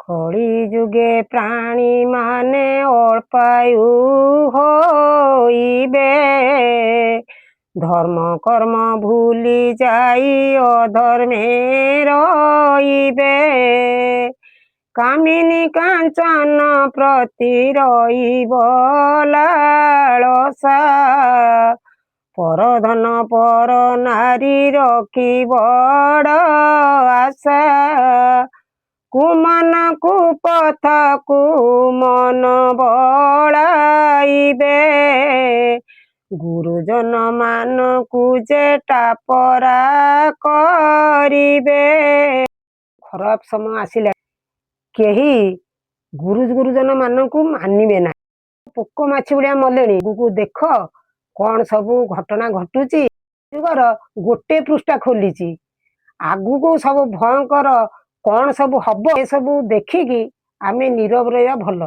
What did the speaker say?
কলি যুগে প্রাণী মানে অল্পায়ু হইবে, ধর্ম কর্ম ভুলি যাই অধর্মে রইবে। কামিনী কাঞ্চন প্রতি রইব লালসা, পরধন পর নারী রখি বড় আশা। কুমন কুপথକୁ মন বড়াইবে, গুরুজন ମାନଙ୍କୁ যে টাপরা କରିବେ। ଖରାପ ସମୟ ଆସିଲା, କେହି ଗୁରୁଜନ ମାନଙ୍କୁ ମାନିବେ ନାହିଁ। ପୋକ ମାଛି ଭଳିଆ ମଲେଣି। ଆଗକୁ ଦେଖ କଣ ସବୁ ଘଟଣା ଘଟୁଛି। ଯୁଗର ଗୋଟେ ପୃଷ୍ଠା ଖୋଲିଛି, ଆଗକୁ ସବୁ ଭୟଙ୍କର କଣ ସବୁ ହବ, ଏସବୁ ଦେଖିକି ଆମେ ନୀରବ ରହିବା ଭଲ।